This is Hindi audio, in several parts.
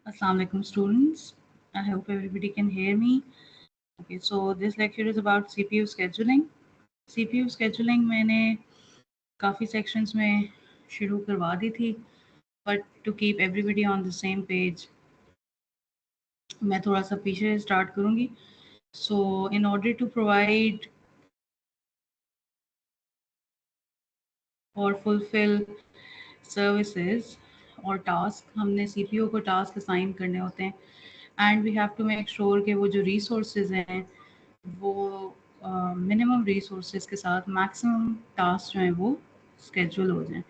Assalamu alaikum students. I hope everybody can hear me. Okay, so this lecture is about CPU scheduling. CPU scheduling मैंने काफ़ी sections में शुरू करवा दी थी, but to keep everybody on the same page, मैं थोड़ा सा पीछे start करूँगी. So in order to provide or fulfill services और task, हमने CPU को task assign करने होते हैं. And we have to make sure कि वो जो resources हैं वो मिनिमम रिसोर्सेज के साथ मैक्सिमम टास्क जो हैं वो स्केड्यूल हो जाएं.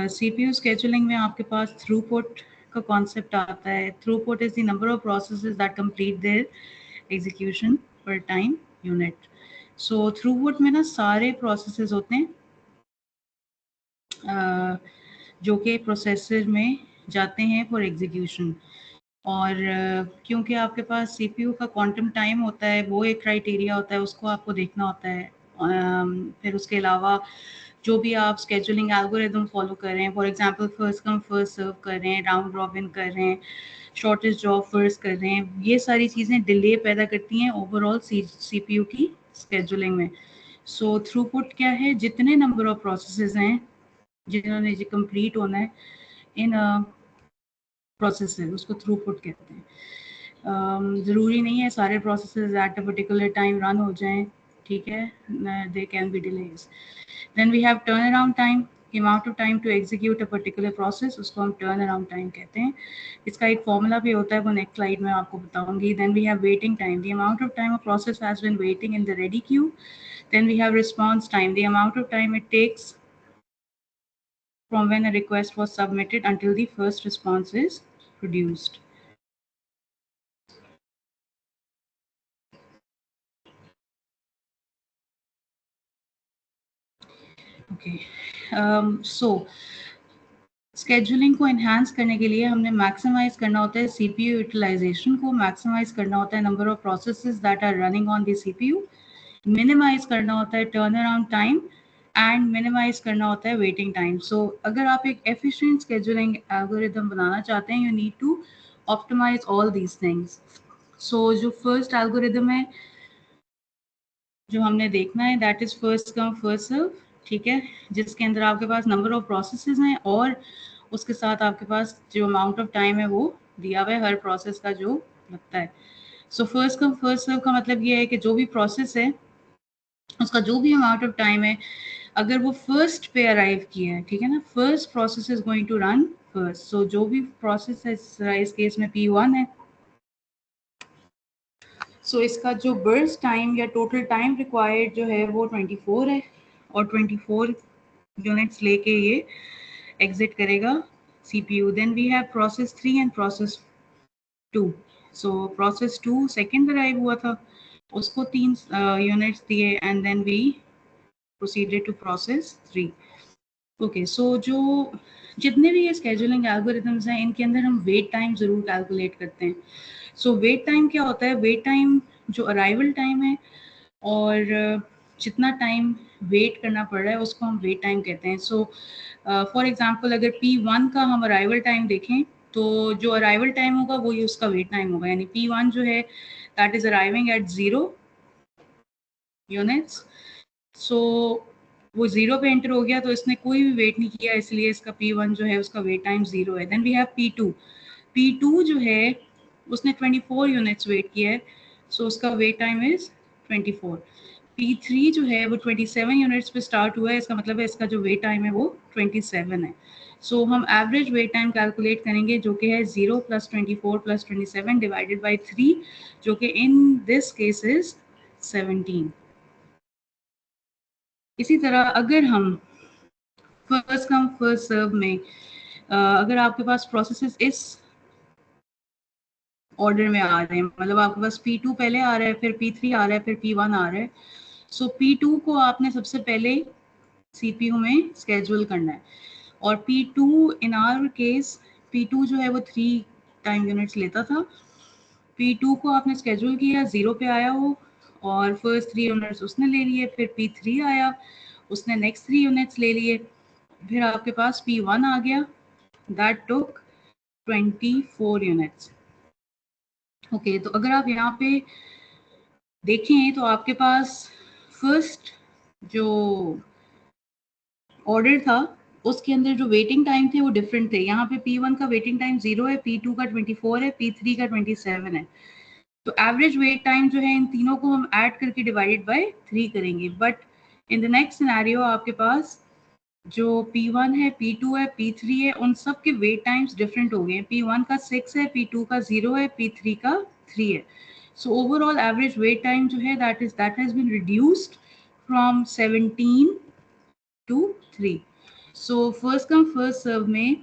सीपीयू स्केड्यूलिंग में आपके पास थ्रूपुट का कॉन्सेप्ट आता है. Throughput is the number of processes that complete their execution पर टाइम यूनिट. सो थ्रूपुट में ना सारे प्रोसेसेस होते हैं जो कि प्रोसेसर में जाते हैं फॉर एग्जीक्यूशन. और क्योंकि आपके पास सीपीयू का क्वांटम टाइम होता है, वो एक क्राइटेरिया होता है, उसको आपको देखना होता है. फिर उसके अलावा जो भी आप स्केजुलिंग एल्गोरिदम फॉलो कर रहे हैं, for example first come first serve कर रहे हैं, राउंड रॉबिन कर रहे हैं, शॉर्टेस्ट जॉब फर्स्ट कर रहे हैं, ये सारी चीज़ें डिले पैदा करती हैं ओवरऑल सीपीयू की स्केजुलिंग में. सो थ्रूपुट क्या है? जितने नंबर ऑफ प्रोसेसेस हैं जिन्होंने जो कंप्लीट होना है इन प्रोसेस है उसको थ्रूपुट कहते हैं. ज़रूरी नहीं है सारे processes at a particular time run हो जाएं, ठीक है, they can be delays. Then we have turn around time. Amount of time to execute a particular process, उसको हम टर्न अराउंड टाइम कहते हैं. इसका एक फॉर्मूला भी होता है, वो नेक्स्ट स्लाइड में आपको बताऊंगी. Then we have waiting time, the amount of time a process has been waiting in the ready queue. Then we have response time, the amount of time it takes from when a request was submitted until the first response is produced. Okay, so scheduling को इन्हांस करने के लिए हमने मैक्सिमाइज करना होता है सीपीयू यूटिलाइजेशन को, मैक्सिमाइज करना होता है number of processes that are running on the CPU, minimize करना होता है turn around time and minimize करना होता है वेटिंग टाइम. सो अगर आप एक एफिशिएंट स्केजुलिंग एल्गोरिदम बनाना चाहते हैं, you need to optimise all these things. So जो फर्स्ट एल्गोरिदम है जो हमने देखना है, that is first come first serve, ठीक है, जिसके अंदर आपके पास नंबर ऑफ प्रोसेसेस हैं और उसके साथ आपके पास जो अमाउंट ऑफ टाइम है वो दिया हुआ है हर प्रोसेस का जो लगता है. सो फर्स्ट कम फर्स्ट सर्व का मतलब ये है कि जो भी प्रोसेस है उसका जो भी अमाउंट ऑफ टाइम है, अगर वो फर्स्ट पे अराइव किया है, ठीक है ना, first process is going to run first. So जो भी प्रोसेस है, इस केस में P1 है, सो इसका जो बर्स्ट टाइम या टोटल टाइम रिक्वायर्ड जो है वो 24 है और 24 यूनिट्स लेके ये एग्जिट करेगा CPU. Then we have process 3 and process 2. So process 2 second arrive हुआ था, उसको 3 यूनिट्स दिए and then we proceeded to process 3. Okay, so जो जितने भी ये स्केजुलिंग एल्गोरिथम्स हैं इनके अंदर हम वेट टाइम ज़रूर कैलकुलेट करते हैं. सो वेट टाइम क्या होता है? वेट टाइम जो अराइवल टाइम है और जितना टाइम वेट करना पड़ रहा है उसको हम वेट टाइम कहते हैं. सो फॉर एग्जांपल अगर P1 का हम अराइवल टाइम देखें तो जो अराइवल टाइम होगा वही उसका वेट टाइम होगा. यानी P1 जो है that is arriving at 0 units. So वो 0 पे एंटर हो गया तो इसने कोई भी वेट नहीं किया, इसलिए इसका P1 जो है उसका वेट टाइम 0 है. Then we have P2. P2 जो है उसने 24 यूनिट्स वेट किया है, सो उसका वेट टाइम इज़ 24. P3 जो है वो 27 यूनिट्स पे स्टार्ट हुआ है, इसका मतलब है इसका जो वेट टाइम है वो 27 है. सो हम एवरेज वेट टाइम कैलकुलेट करेंगे जो कि है 0 + 24 + 27 डिवाइडेड बाई 3, जो कि इन दिस केस इज 17. इसी तरह अगर हम फर्स्ट कम फर्स्ट सर्व में अगर आपके पास प्रोसेसेस इस ऑर्डर में आ रहे हैं, मतलब आपके पास P2 पहले आ रहा है, फिर P3 आ रहा है, फिर P1 आ रहा है. सो P2 को आपने सबसे पहले CPU में स्केड्यूल करना है और P2 in our case P2 जो है वो 3 टाइम यूनिट्स लेता था. P2 को आपने स्केड्यूल किया, 0 पे आया वो और फर्स्ट 3 यूनिट्स उसने ले लिए. फिर P3 आया, उसने नेक्स्ट 3 यूनिट्स ले लिए. फिर आपके पास P1 आ गया, दैट टुक 24 यूनिट्स। ओके, तो अगर आप यहाँ पे देखें तो आपके पास फर्स्ट जो ऑर्डर था उसके अंदर जो वेटिंग टाइम थे वो डिफरेंट थे। यहाँ पे P1 का वेटिंग टाइम 0 है, P2 का 24 है, P3 का 27 है। तो एवरेज वेट टाइम जो है इन तीनों को हम ऐड करके डिवाइडेड बाय 3 करेंगे। But in the next scenario आपके पास जो P1 है, P2 है, P3 है, उन सब के वेट टाइम्स डिफरेंट हो गए हैं। P1 का 6 है, P2 का 0 है, P3 का 3 है। So overall average wait time जो है that has been reduced from 17 to 3। So first come first serve में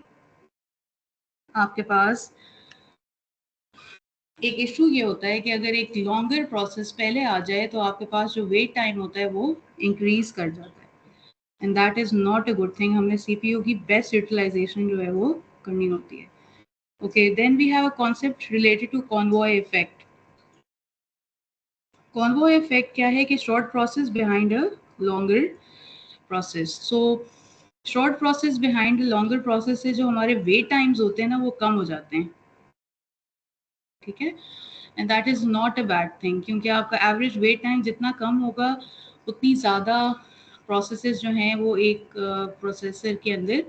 आपके पास एक इशू ये होता है कि अगर एक लॉन्गर प्रोसेस पहले आ जाए तो आपके पास जो वेट टाइम होता है वो इंक्रीज कर जाता है, and that is not a good thing. हमने सीपीयू की बेस्ट यूटिलाइजेशन जो है वो करनी होती है। Okay, then we have a concept related to convoy effect. Convoy effect क्या है कि short process behind a longer process. So short process behind longer process से जो हमारे वेट टाइम्स होते हैं ना वो कम हो जाते हैं, ठीक है, and that is not a bad thing, क्योंकि आपका एवरेज वेट टाइम जितना कम होगा उतनी ज़्यादा प्रोसेसेस जो हैं वो एक प्रोसेसर के अंदर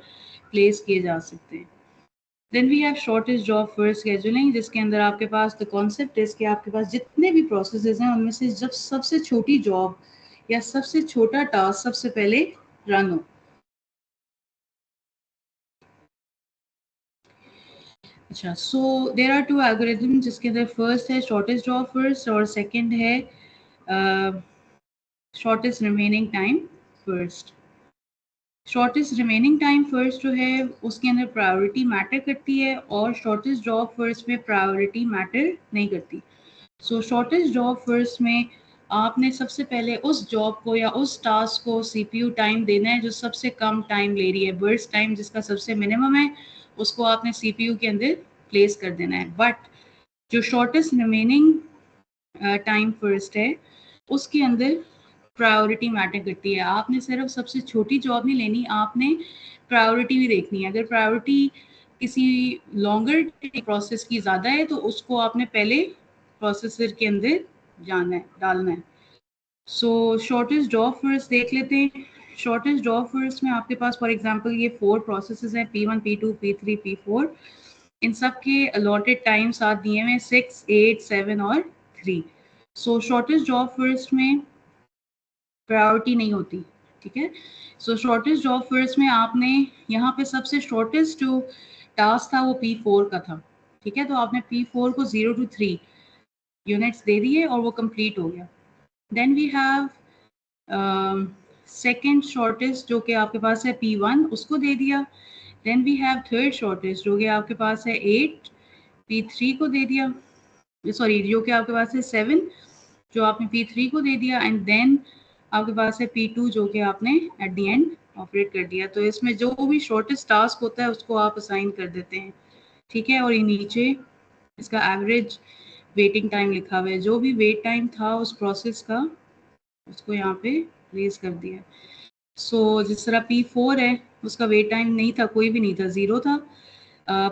प्लेस किए जा सकते हैं। Then we have shortest job for scheduling, जिसके अंदर आपके पास द कॉन्सेप्ट है कि आपके पास जितने भी प्रोसेसेस हैं उनमें से जब सबसे छोटी जॉब या सबसे छोटा टास्क सबसे पहले रन हो। अच्छा, सो देर आर टू एल्गोरिथम, जिसके अंदर फर्स्ट है शॉर्टेज जॉब फर्स्ट और सेकंड है shortest remaining time first. Shortest remaining time first जो है उसके अंदर प्रायोरिटी मैटर करती है और शॉर्टेस्ट जॉब फर्स्ट में प्रायोरिटी मैटर नहीं करती। सो शॉर्टेस्ट जॉब फर्स्ट में आपने सबसे पहले उस जॉब को या उस टास्क को सीपीयू टाइम देना है जो सबसे कम टाइम ले रही है। बर्स्ट टाइम जिसका सबसे मिनिमम है उसको आपने सीपीयू के अंदर प्लेस कर देना है। बट जो शॉर्टेस्ट रिमेनिंग टाइम फर्स्ट है उसके अंदर प्रायोरिटी मैटर करती है। आपने सिर्फ सबसे छोटी जॉब नहीं लेनी, आपने प्रायोरिटी भी देखनी है। अगर प्रायोरिटी किसी लॉन्गर प्रोसेस की ज़्यादा है तो उसको आपने पहले प्रोसेसर के अंदर जाना है, डालना है। सो शॉर्टेस्ट जॉब फर्स्ट देख लेते हैं। शॉर्टेस्ट जॉब फर्स्ट में आपके पास फॉर एग्जांपल ये 4 प्रोसेसेस हैं, P1, P2, P3, P4। इन सब के अलॉटेड टाइम साथ दिए हुए 6, 8, 7 और 3। सो शॉर्टेस्ट जॉब फर्स्ट में प्रायोरिटी नहीं होती, ठीक है। सो शॉर्टेस्ट जॉब फर्स्ट में आपने यहाँ पे सबसे शॉर्टेस्ट जो टास्क था वो P4 का था, ठीक है। तो आपने P4 को 0 to 3 यूनिट्स दे दिए और वो कंप्लीट हो गया। Then we have second shortest जो कि आपके पास है P1, उसको दे दिया। Then we have third shortest जो कि आपके पास है 8, P3 को दे दिया, सॉरी जो कि आपके पास है 7 जो आपने P3 को दे दिया। एंड देन आपके पास है P2 जो कि आपने एट द एंड ऑपरेट कर दिया। तो इसमें जो भी शॉर्टेस्ट टास्क होता है उसको आप असाइन कर देते हैं, ठीक है। और ये नीचे इसका एवरेज वेटिंग टाइम लिखा हुआ है, जो भी वेट टाइम था उस प्रोसेस का उसको यहाँ पे प्लेस कर दिया। सो जिस तरह P4 है उसका वेट टाइम नहीं था, कोई भी नहीं था, 0 था।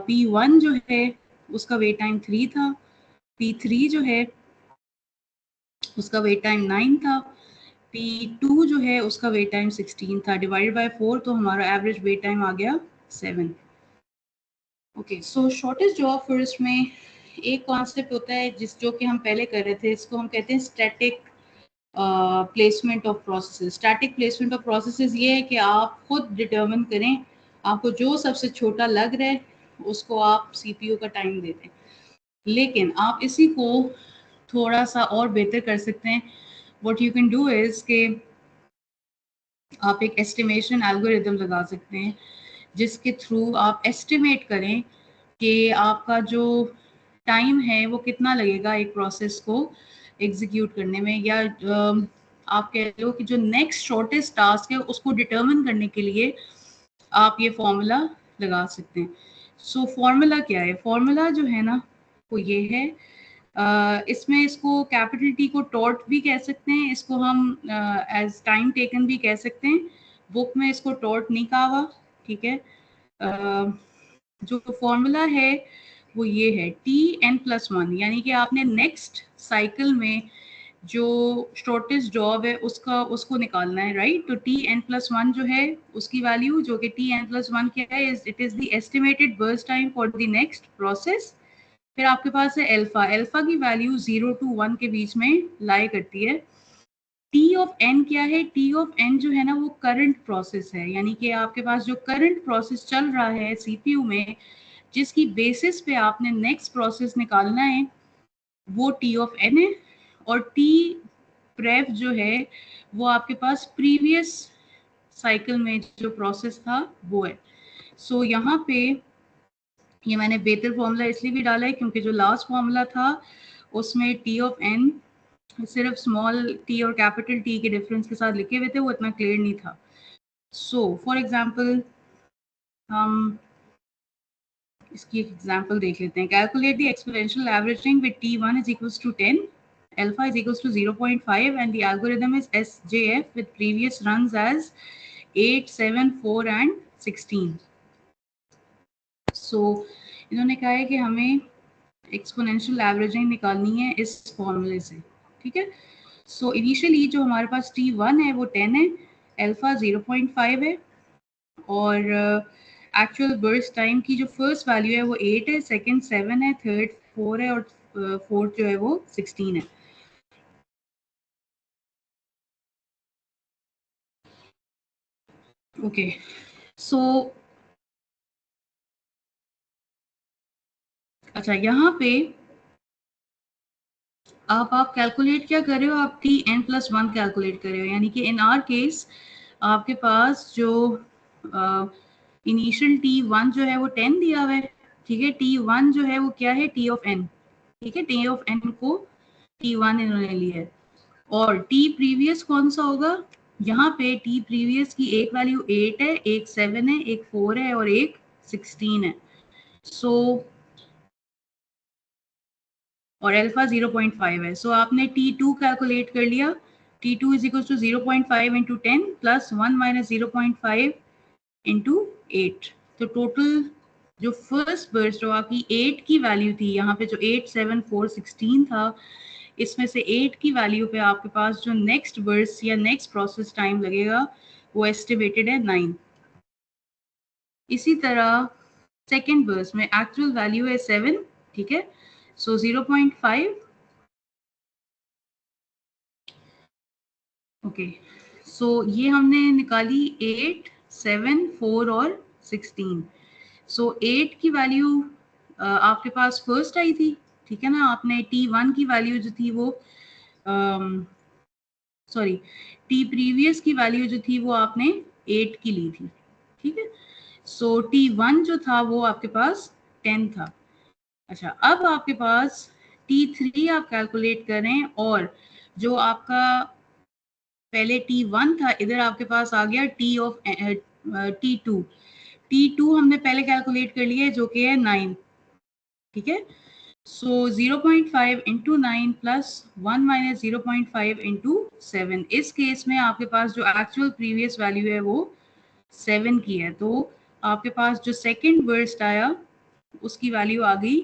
P1 जो है उसका वेट टाइम 3 था। P3 जो है उसका वेट टाइम 9 था। P2 जो है उसका वेट टाइम 16 था। डिवाइडेड बाय 4 तो हमारा एवरेज वेट टाइम आ गया 7। ओके, सो शॉर्टेस्ट जॉब फर्स्ट में एक कॉन्सेप्ट होता है जो कि हम पहले कर रहे थे, इसको हम कहते हैं static placement of processes. Static placement of processes ये है कि आप खुद डिटर्मिन करें आपको जो सबसे छोटा लग रहा है उसको आप सीपीयू का टाइम दे दें। लेकिन आप इसी को थोड़ा सा और बेहतर कर सकते हैं। What you can do is के आप एक एस्टिमेशन एल्गोरिदम लगा सकते हैं जिसके थ्रू आप एस्टिमेट करें कि आपका जो टाइम है वो कितना लगेगा एक प्रोसेस को एग्जीक्यूट करने में, या आप कह लो कि जो नेक्स्ट शॉर्टेस्ट टास्क है उसको डिटर्मिन करने के लिए आप ये फॉर्मूला लगा सकते हैं। सो फॉर्मूला क्या है? फॉर्मूला जो है ना वो ये है, इसमें इसको कैपिटल टी को टॉट भी कह सकते हैं, इसको हम एज टाइम टेकन भी कह सकते हैं। बुक में इसको टॉट नहीं कहा हुआ, ठीक है। जो फॉर्मूला है वो ये है Tn+1, यानी कि आपने नेक्स्ट साइकिल में जो शॉर्टेस्ट जॉब है उसको निकालना है, राइट। तो Tn+1 जो है उसकी वैल्यू, जो कि Tn+1 क्या है, it is the estimated burst time for the next process. फिर आपके पास है अल्फा, अल्फा की वैल्यू 0 to 1 के बीच में लाई करती है। टी ऑफ एन क्या है, टी ऑफ एन जो है ना वो करंट प्रोसेस है, यानी कि आपके पास जो करंट प्रोसेस चल रहा है सीपीयू में, जिसकी बेसिस पे आपने नेक्स्ट प्रोसेस निकालना है, वो टी ऑफ एन है। और टी प्रेव जो है वो आपके पास प्रीवियस साइकिल में जो प्रोसेस था वो है। सो यहाँ पे ये मैंने बेहतर फॉर्मूला इसलिए भी डाला है क्योंकि जो लास्ट फॉर्मूला था उसमें टी ऑफ एन सिर्फ स्मॉल टी और कैपिटल टी के डिफरेंस के साथ लिखे हुए थे, वो इतना क्लियर नहीं था। सो फॉर एग्जांपल हम इसकी एक एग्जांपल देख लेते हैं। Calculate the exponential averaging with t1 is equals to 10, alpha is equals to 0.5, and the algorithm is SJF with previous runs as 8, 7, 4 and 16. So इन्होंने कहा है कि हमें एक्सपोनेंशियल एवरेजिंग निकालनी है इस फॉर्मूले से, ठीक है। सो इनिशियली जो हमारे पास T1 है वो 10 है, अल्फा 0.5 है, और एक्चुअल बर्स्ट टाइम की जो फर्स्ट वैल्यू है वो 8 है, सेकंड 7 है, थर्ड 4 है, और फोर्थ जो है वो 16 है। ओके, सो अच्छा, यहाँ पे आप कैलकुलेट क्या कर रहे हो, आप Tn+1 कैलकुलेट कर रहे हो, यानी कि इन आर केस आपके पास जो इनिशियल T1 जो है वो 10 दिया हुआ है, ठीक है। T1 जो है वो क्या है, T ऑफ n, ठीक है। T ऑफ n को T1 इन्होंने लिया है, और T प्रीवियस कौन सा होगा, यहाँ पे T प्रीवियस की एक वैल्यू 8 है, एक 7 है, एक 4 है और एक 16 है। सो और अल्फा 0.5 है। सो आपने T2 कैलकुलेट कर लिया, T2 is equal to 0.5 into 10 plus 1 minus 0.5 into 8। तो टोटल जो फर्स्ट बर्स्ट जो आपकी 8 की वैल्यू थी, यहाँ पे जो 8, 7, 4, 16 था, इसमें से 8 की वैल्यू पे आपके पास जो नेक्स्ट बर्स्ट या नेक्स्ट प्रोसेस टाइम लगेगा वो एस्टिमेटेड है 9। इसी तरह सेकेंड बर्स्ट में एक्चुअल वैल्यू है 7, ठीक है। सो 0.5, ओके। सो ये हमने निकाली 8, 7, 4 और 16। सो 8 की वैल्यू आपके पास फर्स्ट आई थी, ठीक है ना। आपने T1 की वैल्यू जो थी वो सॉरी T प्रीवियस की वैल्यू जो थी वो आपने 8 की ली थी, ठीक है। सो T1 जो था वो आपके पास 10 था। अच्छा, अब आपके पास T3 आप कैलकुलेट करें, और जो आपका पहले T1 था, इधर आपके पास आ गया T2। T2 हमने पहले कैलकुलेट कर लिया है जो कि है 9, ठीक है। सो 0.5 इंटू 9 प्लस 1 माइनस 0.5 इंटू 7। इस केस में आपके पास जो एक्चुअल प्रीवियस वैल्यू है वो 7 की है, तो आपके पास जो सेकेंड बर्स्ट आया उसकी वैल्यू आ गई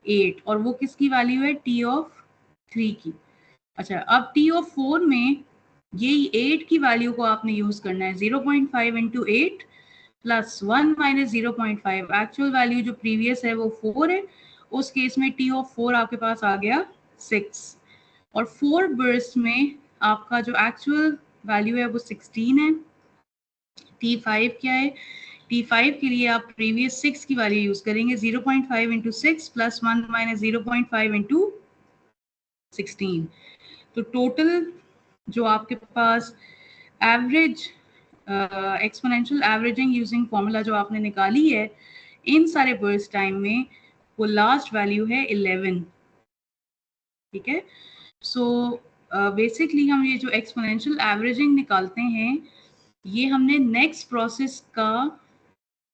8, और वो किसकी वैल्यू है, T ऑफ 3 की। अच्छा, अब T ऑफ 4 में यही 8 की वैल्यू को आपने यूज करना है, 0.5 into 8 plus 1 minus 0.5। Actual value जो प्रीवियस है वो 4 है, उस केस में T ऑफ 4 आपके पास आ गया 6, और 4 बर्स्ट में आपका जो एक्चुअल वैल्यू है वो 16 है। T5 क्या है, T5 के लिए आप प्रीवियस 6 की वैल्यू यूज करेंगे, 0.5 इंटू 6 प्लस 1 माइनस 0.5 इंटू 16। तो टोटल जो आपके पास average exponential averaging using formula जो आपने निकाली है इन सारे बर्स्ट टाइम में, वो लास्ट वैल्यू है 11, ठीक है। सो बेसिकली हम ये जो एक्सपोनेंशियल एवरेजिंग निकालते हैं, ये हमने नेक्स्ट प्रोसेस का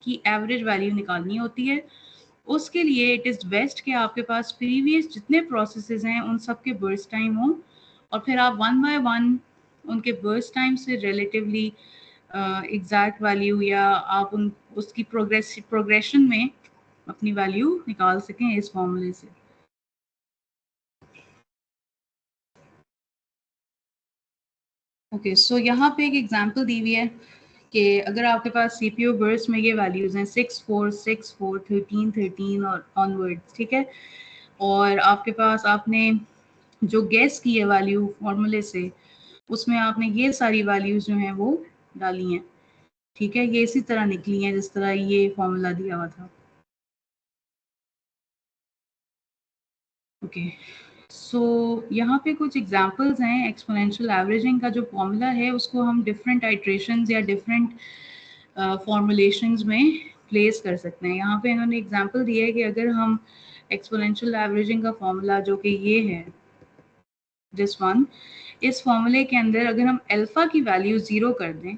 की एवरेज वैल्यू निकालनी होती है। उसके लिए इट इज़ बेस्ट कि आपके पास प्रीवियस जितने प्रोसेसेस हैं उन सब के बर्स्ट टाइम हो, और फिर आप वन बाय वन उनके बर्स्ट टाइम से रिलेटिवली एग्जैक्ट वैल्यू, या आप उन उसकी प्रोग्रेशन में अपनी वैल्यू निकाल सकें इस फॉर्मूले से। ओके, सो यहाँ पे एक एग्जांपल दी हुई है कि अगर आपके पास सीपीयू बर्स्ट में ये वैल्यूज़ हैं 6 4 6 4 13 13 और ऑनवर्ड्स, ठीक है, और आपके पास आपने जो गेस की है वैल्यू फॉर्मूले से, उसमें आपने ये सारी वैल्यूज़ जो हैं वो डाली हैं, ठीक है, ये इसी तरह निकली हैं जिस तरह ये फॉर्मूला दिया हुआ था। ओके, सो यहाँ पे कुछ एग्जांपल्स हैं। एक्सपोनेंशियल एवरेजिंग का जो फॉर्मूला है उसको हम डिफरेंट आइट्रेशंस या डिफरेंट फॉर्मुलेशंस में प्लेस कर सकते हैं। यहाँ पे इन्होंने एग्जांपल दिया है कि अगर हम एक्सपोनेंशियल एवरेजिंग का फॉर्मूला जो कि ये है दिस वन, इस फॉर्मूले के अंदर अगर हम अल्फा की वैल्यू ज़ीरो कर दें,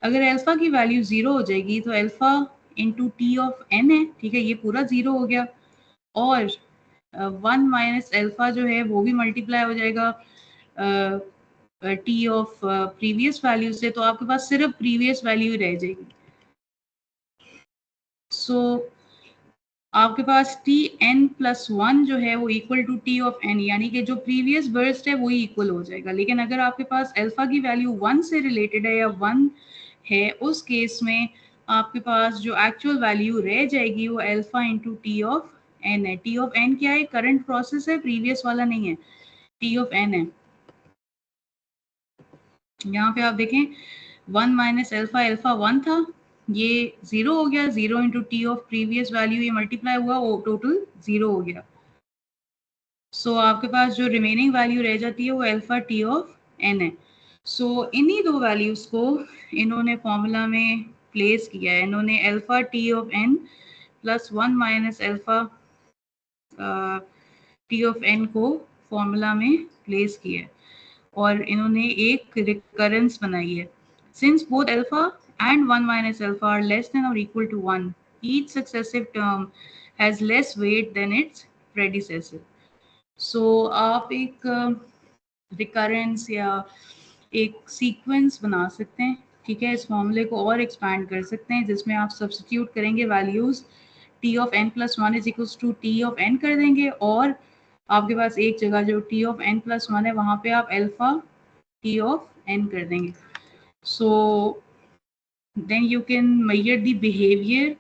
अगर अल्फा की वैल्यू ज़ीरो हो जाएगी तो alpha into T of N है, ठीक है, ये पूरा ज़ीरो हो गया, और 1 - अल्फा जो है वो भी मल्टीप्लाई हो जाएगा टी ऑफ प्रीवियस वैल्यू से, तो आपके पास सिर्फ प्रीवियस वैल्यू रह जाएगी। सो आपके पास टी एन प्लस वन जो है वो equal to T of N, यानी कि जो प्रीवियस बर्स्ट है वही इक्वल हो जाएगा। लेकिन अगर आपके पास अल्फा की वैल्यू वन से रिलेटेड है या वन है, उस केस में आपके पास जो एक्चुअल वैल्यू रह जाएगी वो alpha into T of N है। टी ऑफ एन क्या है? करंट प्रोसेस है, प्रीवियस वाला नहीं है, टी ऑफ एन है। यहाँ पे आप देखें 1 - अल्फा, अल्फा 1 था, ये 0 हो गया, 0 into T of previous value, ये मल्टीप्लाई हुआ, वो टोटल 0 हो गया। सो आपके पास जो रिमेनिंग वैल्यू रह जाती है वो अल्फा टी ऑफ एन है। सो इन्हीं दो वैल्यूज़ को इन्होंने फॉर्मूला में प्लेस किया है। इन्होंने alpha T of N plus 1 - alpha T of N को फॉर्मूला में प्लेस किया है, और इन्होंने एक रिकरेंस बनाई है। Since both alpha and 1 - alpha are less than और equal to 1, each successive term has less weight than its predecessor. So आप एक रिकरेंस या एक सीक्वेंस बना सकते हैं, ठीक है, इस फॉर्मूले को और एक्सपैंड कर सकते हैं, जिसमें आप सब्स्टिट्यूट करेंगे values T of N plus one is equals to T of N कर देंगे, और आपके पास एक जगह जो T of N plus one है वहाँ पे आप अल्फा टी ऑफ एन कर देंगे। So then you can measure the behaviour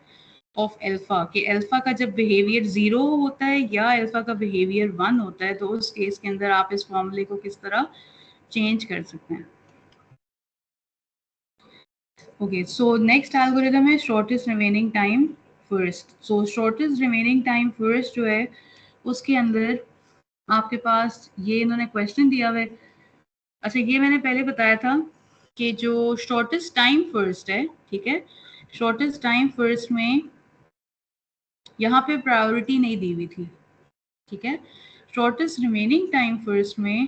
of alpha, कि अल्फा का जब बिहेवियर 0 होता है या अल्फा का बिहेवियर 1 होता है, तो उस केस के अंदर आप इस फॉर्मूले को किस तरह चेंज कर सकते हैं। ओके, सो नेक्स्ट एल्गोरिथम है शॉर्टेस्ट रिमेनिंग टाइम फर्स्ट। सो शॉर्टेस्ट रिमेनिंग टाइम फर्स्ट जो है उसके अंदर आपके पास ये इन्होंने क्वेश्चन दिया हुआ है। अच्छा, ये मैंने पहले बताया था कि जो शॉर्टेस्ट टाइम फर्स्ट है, ठीक है, शॉर्टेस्ट टाइम फर्स्ट में यहाँ पे प्रायोरिटी नहीं दी हुई थी, ठीक है। शॉर्टेस्ट रिमेनिंग टाइम फर्स्ट में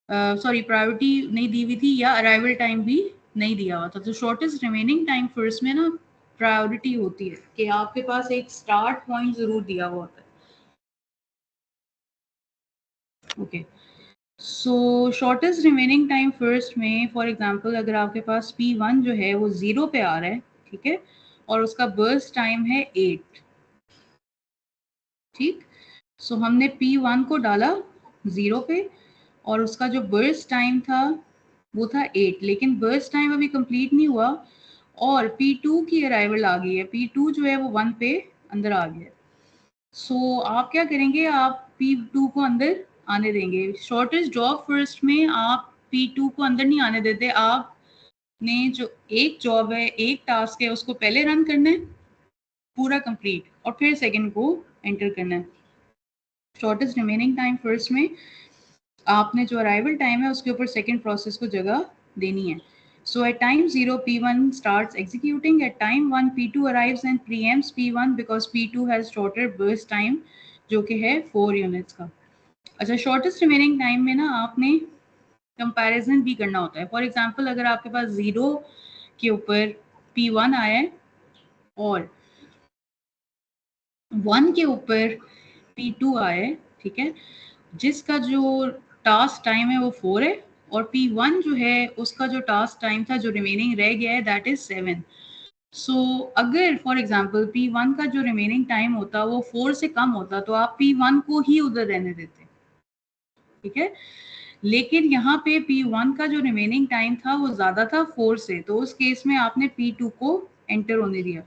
सॉरी प्रायोरिटी नहीं दी हुई थी, या अराइवल टाइम भी नहीं दिया हुआ था। तो शॉर्टेस्ट रिमेनिंग टाइम फर्स्ट में ना प्रायोरिटी होती है कि आपके पास एक स्टार्ट पॉइंट जरूर दिया हुआ होता है। ओके, सो शॉर्टेस्ट रिमेनिंग टाइम फर्स्ट में फॉर एग्जांपल अगर आपके पास P1 जो है वो 0 पे आ रहा है, ठीक है, और उसका बर्स्ट टाइम है 8, ठीक। सो हमने P1 को डाला 0 पे, और उसका जो बर्स्ट टाइम था वो था 8, लेकिन बर्स्ट टाइम अभी कंप्लीट नहीं हुआ, और P2 की अराइवल आ गई है। P2 जो है वो 1 पे अंदर आ गया। सो आप क्या करेंगे, आप P2 को अंदर आने देंगे। शॉर्टेस्ट जॉब फर्स्ट में आप P2 को अंदर नहीं आने देते, आपने जो एक जॉब है, एक टास्क है, उसको पहले रन करना है पूरा कंप्लीट, और फिर सेकंड को एंटर करना है। शॉर्टेस्ट रिमेनिंग टाइम फर्स्ट में आपने जो अराइवल टाइम है उसके ऊपर सेकंड प्रोसेस को जगह देनी है। So at time 0 P1 starts executing, at time 1 P2 arrives and preempts P1 because P2 has shorter burst time जो कि है 4 यूनिट्स का। अच्छा, शॉर्टेस्ट रिमेनिंग टाइम में ना आपने कंपैरिजन भी करना होता है। फॉर एग्जांपल अगर आपके पास 0 के ऊपर P1 आया है और 1 के ऊपर P2 आया है, ठीक है, जिसका जो टास्क टाइम है वो 4 है, और P1 जो है उसका जो टास्क टाइम था जो रिमेनिंग रह गया है दैट इज 7। सो अगर फॉर एग्जांपल P1 का जो रिमेनिंग टाइम होता वो 4 से कम होता तो आप P1 को ही उधर रहने देते, ठीक है। लेकिन यहाँ पे P1 का जो रिमेनिंग टाइम था वो ज्यादा था 4 से, तो उस केस में आपने P2 को एंटर होने दिया।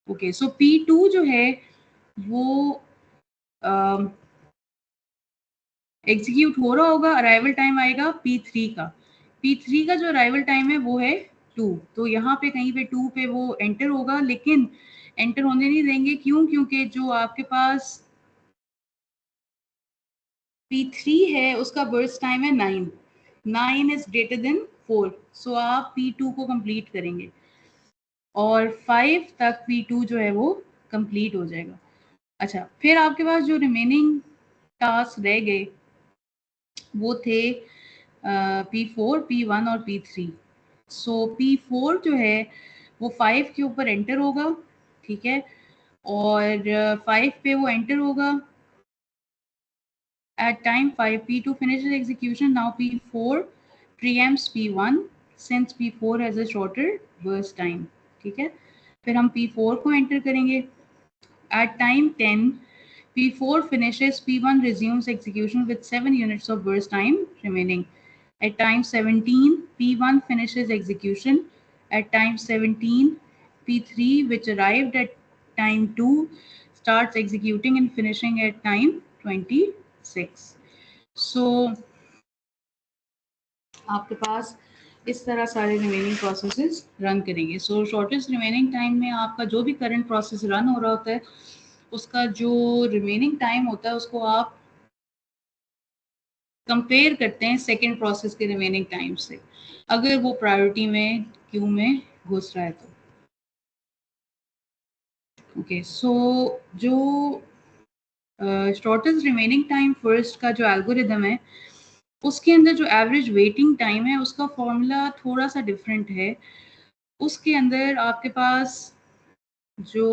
ओके, सो P2 जो है वो एग्जीक्यूट हो रहा होगा, अराइवल टाइम आएगा P3 का। P3 का जो अराइवल टाइम है वो है 2, तो यहाँ पे कहीं पे 2 पे वो एंटर होगा, लेकिन एंटर होने नहीं देंगे। क्यों? क्योंकि जो आपके पास P3 है उसका बर्स्ट टाइम है 9, 9 इज ग्रेटर देन 4, सो आप P2 को कंप्लीट करेंगे और 5 तक P2 जो है वो कंप्लीट हो जाएगा। अच्छा, फिर आपके पास जो रिमेनिंग टास्क रह गए वो थे P4, P1 और P3। सो P4 जो है वो 5 के ऊपर एंटर होगा, ठीक है, और 5 पे वो एंटर होगा। At time 5, P2 finishes execution. Now P4 preempts P1 since P4 has a shorter burst time, ठीक है। फिर हम P4 को एंटर करेंगे। At time 10, P4 finishes, P1 resumes execution with 7 units of burst time remaining. At time 17, P1 finishes execution. At time 17, P3, which arrived at time 2, starts executing and finishing at time 26. So, आपके पास इस तरह सारे रिमेनिंग प्रोसेसेस रन करेंगे। सो शॉर्टेस्ट रिमेनिंग टाइम में आपका जो भी करंट प्रोसेस रन हो रहा होता है उसका जो रिमेनिंग टाइम होता है उसको आप कंपेयर करते हैं सेकेंड प्रोसेस के रिमेनिंग टाइम से, अगर वो प्रायोरिटी में क्यू में घुस रहा है तो। ओके, सो जो शॉर्टेस्ट रिमेनिंग टाइम फर्स्ट का जो एल्गोरिदम है उसके अंदर जो एवरेज वेटिंग टाइम है उसका फॉर्मूला थोड़ा सा डिफरेंट है। उसके अंदर आपके पास जो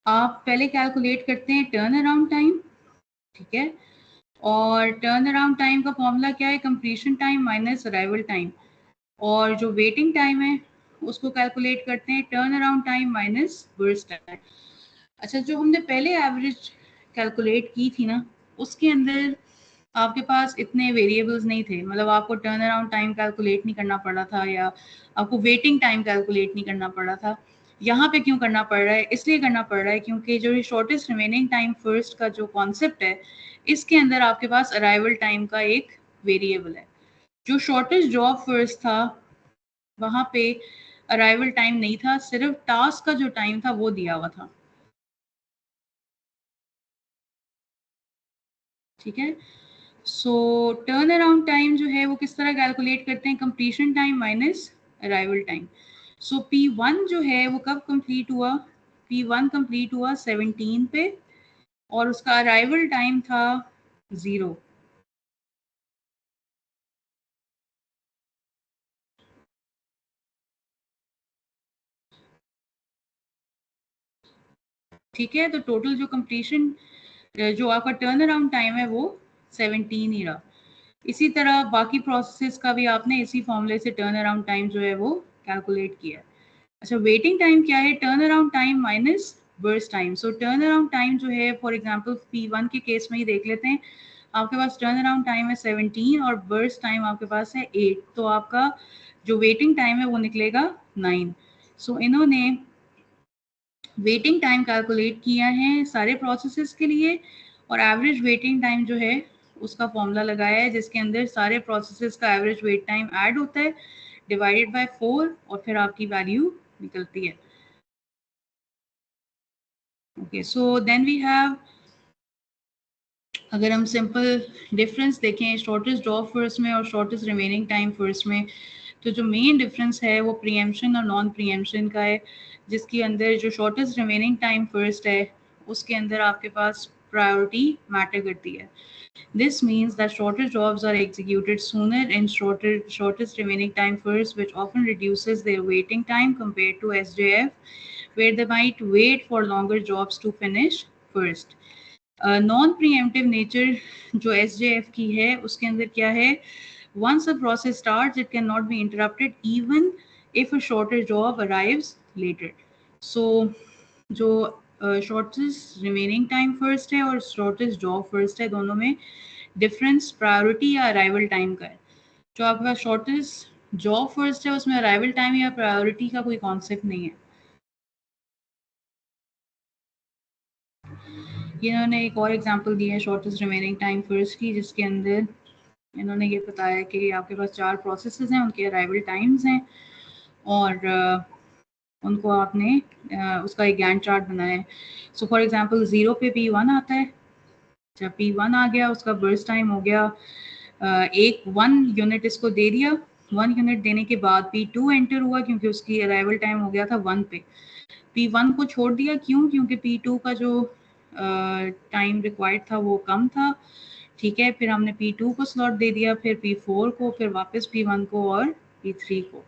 आप पहले कैलकुलेट करते हैं टर्न अराउंड टाइम, ठीक है, और टर्न अराउंड टाइम का फॉर्मूला क्या है? Completion time minus arrival time. और जो वेटिंग टाइम है उसको कैलकुलेट करते हैं turn around time minus burst time. अच्छा, जो हमने पहले एवरेज कैलकुलेट की थी ना उसके अंदर आपके पास इतने वेरिएबल्स नहीं थे, मतलब आपको टर्न अराउंड टाइम कैलकुलेट नहीं करना पड़ा था या आपको वेटिंग टाइम कैलकुलेट नहीं करना पड़ा था। यहाँ पे क्यों करना पड़ रहा है? इसलिए करना पड़ रहा है क्योंकि जो शॉर्टेस्ट रिमेनिंग टाइम फर्स्ट का जो कॉन्सेप्ट है इसके अंदर आपके पास अराइवल टाइम का एक वेरिएबल है। जो शॉर्टेस्ट जॉब फर्स्ट था वहां पे अराइवल टाइम नहीं था, सिर्फ टास्क का जो टाइम था वो दिया हुआ था, ठीक है। सो टर्न अराउंड टाइम जो है वो किस तरह कैलकुलेट करते हैं? Completion time minus arrival time. So P1 जो है वो कब कंप्लीट हुआ? P1 कंप्लीट हुआ 17 पे और उसका अराइवल टाइम था 0। ठीक है, तो टोटल जो कंप्लीशन जो आपका टर्न अराउंड टाइम है वो 17 ही रहा। इसी तरह बाकी प्रोसेस का भी आपने इसी फॉर्मूले से टर्न अराउंड टाइम जो है वो कैलकुलेट किया है। अच्छा, वेटिंग टाइम क्या है? Turn around time minus burst time. सो टर्न अराउंड टाइम जो है फॉर एग्जांपल P1 के केस में ही देख लेते हैं, आपके पास टर्न अराउंड टाइम है 17 और बर्स्ट टाइम आपके पास है 8, तो आपका जो वेटिंग टाइम है वो निकलेगा 9। सो इन्होंने वेटिंग टाइम कैलकुलेट किया है सारे प्रोसेसेस के लिए और एवरेज वेटिंग टाइम जो है उसका फॉर्मूला लगाया है जिसके अंदर सारे प्रोसेसेस का एवरेज वेट टाइम ऐड होता है डिवाइडेड बाय 4 और फिर आपकी वैल्यू निकलती है। Okay, so then we have, अगर हम सिंपल डिफरेंस देखें शॉर्टेस्ट जॉब फर्स्ट में और शॉर्टेस्ट रिमेनिंग टाइम फर्स्ट में, तो जो मेन डिफरेंस है वो प्रीएम्पशन और नॉन प्रीएम्पशन का है, जिसके अंदर जो शॉर्टेस्ट रिमेनिंग टाइम फर्स्ट है उसके अंदर आपके पास प्रायोरिटी मैटर करती है। This means that shorter jobs are executed sooner in shortest remaining time first, which often reduces their waiting time compared to SJF, where they might wait for longer jobs to finish first. Non pre-emptive nature जो SJF की है उसके अंदर क्या है? Once a process starts, it cannot be interrupted even if a shorter job arrives later. So जो शॉर्टेस्ट रिमेनिंग टाइम फर्स्ट है और शॉर्टेस्ट जॉब फर्स्ट है, दोनों में डिफरेंस प्रायोरिटी या अराइवल टाइम का है। जो आपके पास शॉर्टेस्ट जॉब फर्स्ट है उसमें अराइवल टाइम या प्रायोरिटी का कोई कॉन्सेप्ट नहीं है। इन्होंने एक और एग्जांपल दिया है शॉर्टेस्ट रिमेनिंग टाइम फर्स्ट की, जिसके अंदर इन्होंने ये बताया कि आपके पास 4 प्रोसेसेस हैं, उनके अराइवल टाइम्स हैं और उनको आपने उसका एक गैंट चार्ट बनाया है। सो फॉर एग्जांपल 0 पे P1 आता है। जब P1 आ गया उसका बर्स्ट टाइम हो गया 1 यूनिट इसको दे दिया। 1 यूनिट देने के बाद P2 एंटर हुआ क्योंकि उसकी अराइवल टाइम हो गया था 1 पे। P1 को छोड़ दिया, क्यों? क्योंकि P2 का जो टाइम रिक्वायर्ड था वो कम था, ठीक है। फिर हमने P2 को स्लॉट दे दिया, फिर P4 को, फिर वापस P1 को और P3 को।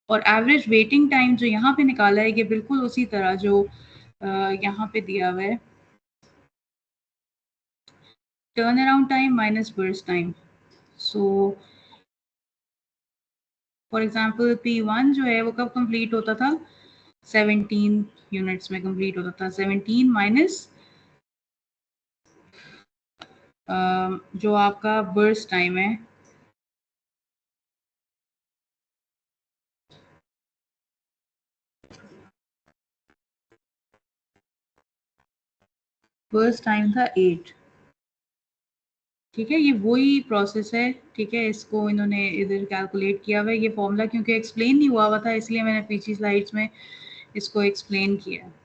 और एवरेज वेटिंग टाइम जो यहाँ पे निकाला है ये बिल्कुल उसी तरह जो यहाँ पे दिया हुआ है, turn around time minus burst time. So for example P1 जो है वो कब कंप्लीट होता था? 17 यूनिट्स में कंप्लीट होता था। 17 माइनस जो आपका बर्स्ट टाइम है, बर्स्ट टाइम था 8, ठीक है। ये वही प्रोसेस है, ठीक है। इसको इन्होंने इधर कैलकुलेट किया हुआ है। ये फॉर्मूला क्योंकि एक्सप्लेन नहीं हुआ था इसलिए मैंने पिछली स्लाइड्स में इसको एक्सप्लेन किया है।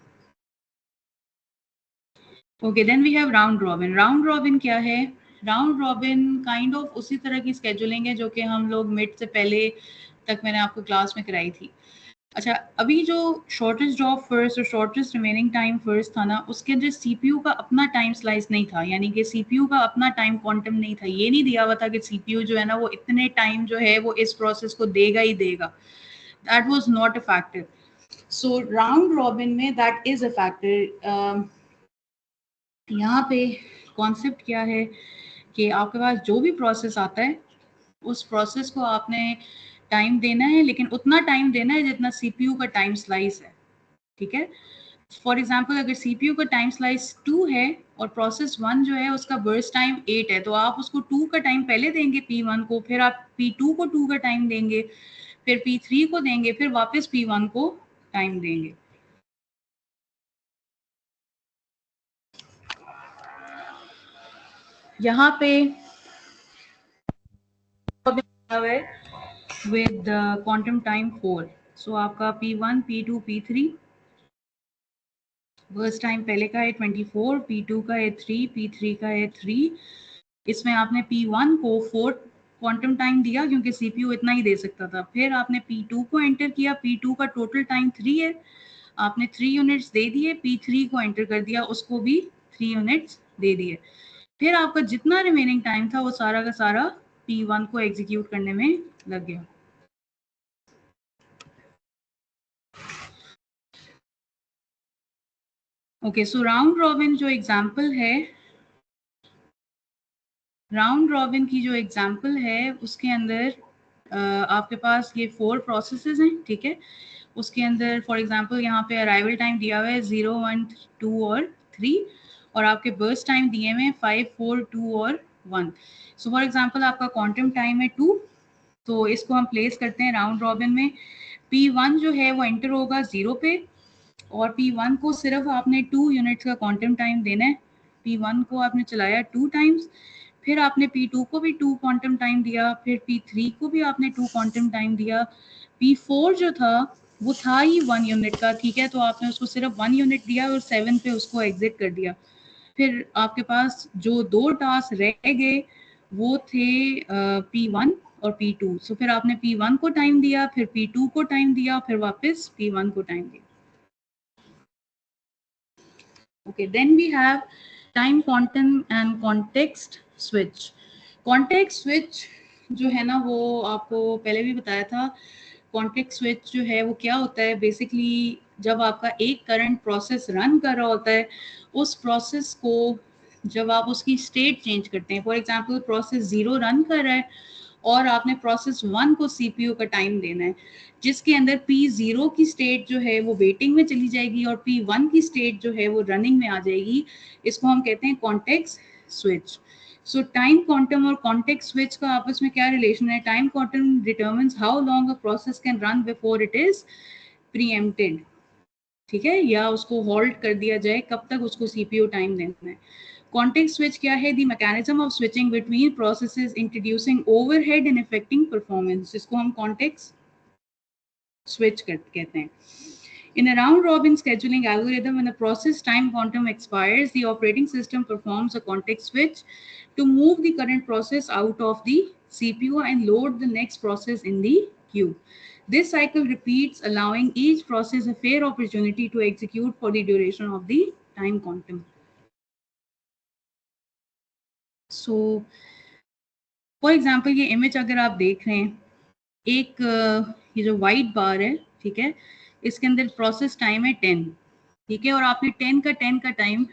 Okay, then we have round robin. Round robin क्या है? राउंड रॉबिन काइंड ऑफ उसी तरह की स्केड्यूलिंग है जो कि हम लोग मिड से पहले तक मैंने आपको क्लास में कराई थी। अच्छा, अभी जो शॉर्टेस्ट जॉब फर्स्ट और शॉर्टेस्ट रिमेनिंग टाइम फर्स्ट था ना, उसके अंदर सीपीयू का अपना टाइम स्लाइस नहीं था, यानी कि सीपीयू का अपना टाइम क्वांटम नहीं था। ये नहीं दिया हुआ था कि सीपीयू जो है ना वो इतने टाइम जो है वो इस प्रोसेस को देगा ही देगा। That was not a factor. So round robin में दैट इज अ फैक्टर। यहाँ पे कॉन्सेप्ट क्या है कि आपके पास जो भी प्रोसेस आता है उस प्रोसेस को आपने टाइम देना है, लेकिन उतना टाइम देना है जितना सीपीयू का टाइम स्लाइस है, ठीक है। फॉर एग्जाम्पल अगर सीपीयू का टाइम स्लाइस 2 है और प्रोसेस 1 जो है उसका बर्स्ट टाइम 8 है, तो आप उसको 2 का टाइम पहले देंगे P1 को, फिर आप P2 को 2 का टाइम देंगे, फिर P3 को देंगे, फिर वापस P1 को टाइम देंगे। यहाँ पे with quantum time 4, so आपका P1 P2 P3 burst time पहले का है 24, P2 का है 3, P3 का है 3। इसमें आपने P1 को 4 क्वांटम टाइम दिया क्योंकि सीपीयू इतना ही दे सकता था। फिर आपने P2 को एंटर किया, P2 का टोटल टाइम 3 है, आपने 3 यूनिट्स दे दिए। P3 को एंटर कर दिया, उसको भी 3 यूनिट्स दे दिए। फिर आपका जितना रिमेनिंग टाइम था वो सारा का सारा P1 को एग्जीक्यूट करने में लग गया। ओके, सो राउंड रॉबिन जो एग्जांपल है, राउंड रॉबिन की जो एग्जांपल है उसके अंदर आपके पास ये 4 प्रोसेसेस हैं, ठीक है। उसके अंदर फॉर एग्जांपल यहाँ पे अराइवल टाइम दिया हुआ है 0, 1, 2 और 3, और आपके बर्स्ट टाइम दिए हुए हैं 5, 4, 2 और 1। सो फॉर एग्जांपल आपका क्वांटम टाइम है 2, तो इसको हम प्लेस करते हैं राउंड रॉबिन में। P1 जो है वो एंटर होगा 0 पे, और P1 को सिर्फ आपने 2 यूनिट्स का क्वांटम टाइम देना है। P1 को आपने चलाया 2 टाइम्स, फिर आपने P2 को भी 2 क्वांटम टाइम दिया, फिर P3 को भी आपने 2 क्वांटम टाइम दिया। P4 जो था वो था ही 1 यूनिट का, ठीक है, तो आपने उसको सिर्फ 1 यूनिट दिया और 7 पे उसको एग्जिट कर दिया। फिर आपके पास जो 2 टास्क रह गए वो थे P1 और P2। सो फिर आपने P1 को टाइम दिया, फिर P2 को टाइम दिया, फिर वापस P1 को टाइम दिया। Okay, then we have time quantum and context switch. Context switch जो है ना वो आपको पहले भी बताया था। Context switch जो है वो क्या होता है, बेसिकली जब आपका एक करंट प्रोसेस रन कर रहा होता है, उस प्रोसेस को जब आप उसकी स्टेट चेंज करते हैं, फॉर एग्जांपल प्रोसेस 0 रन कर रहा है और आपने प्रोसेस 1 को CPU का टाइम देना है, जिसके अंदर P0 की स्टेट जो है वो वेटिंग में चली जाएगी और P1 की स्टेट जो है वो रनिंग में आ जाएगी। इसको हम कहते हैं context switch. So time quantum और कॉन्टेक्स्ट स्विच का आपस में क्या रिलेशन है? Time quantum determines how long a process can run before it is preempted, ठीक है, या उसको होल्ड कर दिया जाए, कब तक उसको CPU टाइम देना है। कॉन्टेक्स्ट स्विच क्या है? The mechanism of switching between processes introducing overhead and affecting performance, इसको हम कॉन्टेक्स्ट स्विच कहते हैं। In a round-robin scheduling algorithm, when the process time quantum expires, the operating system performs a context switch to move the current process out of the CPU and load the next process in the queue. This cycle repeats, allowing each process a fair opportunity to execute for the duration of the time quantum. So, for example, ये image अगर आप देख रहे हैं, एक ये जो वाइट बार है, ठीक है, इसके अंदर प्रोसेस टाइम है 10, ठीक है, और आपने 10 का टाइम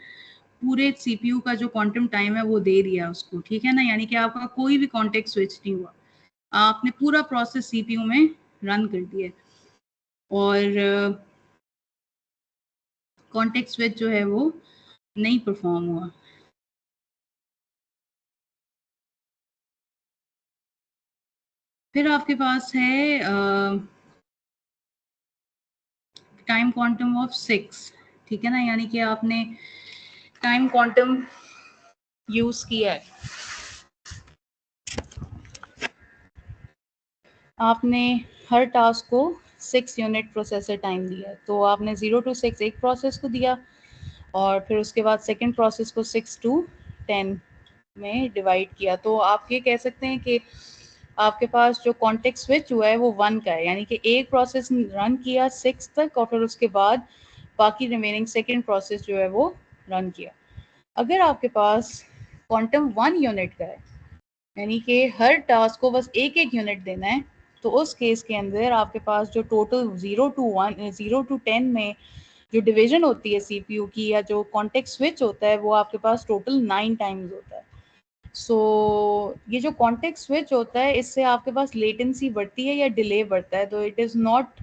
पूरे सीपीयू का जो क्वांटम टाइम है वो दे दिया उसको, ठीक है ना, यानी कि आपका कोई भी कॉन्टेक्स्ट स्विच नहीं हुआ, आपने पूरा प्रोसेस सीपीयू में रन कर दिया और कॉन्टेक्स्ट स्विच जो है वो नहीं परफॉर्म हुआ। फिर आपके पास है टाइम क्वांटम ऑफ 6, ठीक है ना, यानी कि आपने टाइम क्वांटम यूज किया है, आपने हर टास्क को 6 यूनिट प्रोसेसर टाइम दिया, तो आपने 0 to 6 एक प्रोसेस को दिया और फिर उसके बाद सेकंड प्रोसेस को 6 to 10 में डिवाइड किया। तो आप ये कह सकते हैं कि आपके पास जो कॉन्टेक्स्ट स्विच हुआ है वो 1 का है, यानी कि एक प्रोसेस रन किया 6 तक और फिर उसके बाद बाकी रिमेनिंग सेकंड प्रोसेस जो है वो रन किया। अगर आपके पास क्वांटम 1 यूनिट का है, यानी कि हर टास्क को बस एक एक यूनिट देना है, तो उस केस के अंदर आपके पास जो टोटल 0 to 10 में जो डिवीजन होती है सीपीयू की या जो कॉन्टेक्स्ट स्विच होता है वो आपके पास टोटल 9 टाइम्स होता है। सो ये जो कॉन्टेक्स्ट स्विच होता है इससे आपके पास लेटेंसी बढ़ती है या डिले बढ़ता है, तो इट इज़ नॉट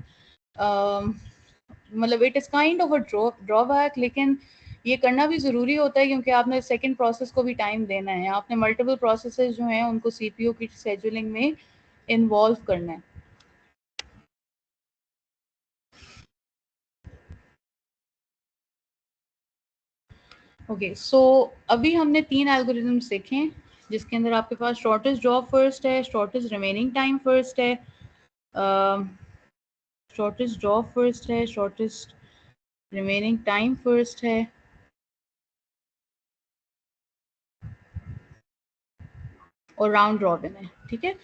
मतलब it is kind of a drawback, लेकिन ये करना भी ज़रूरी होता है क्योंकि आपने सेकंड प्रोसेस को भी टाइम देना है, आपने मल्टीपल प्रोसेसेस जो हैं उनको सीपीयू की शेड्यूलिंग में इन्वॉल्व करना है। ओके, सो अभी हमने 3 एल्गोरिथम्स देखे हैं जिसके अंदर आपके पास शॉर्टेस्ट जॉब फर्स्ट है, शॉर्टेस्ट रिमेनिंग टाइम फर्स्ट है, शॉर्टेस्ट जॉब फर्स्ट है, शॉर्टेस्ट रिमेनिंग टाइम फर्स्ट है, और राउंड रॉबिन है, ठीक है।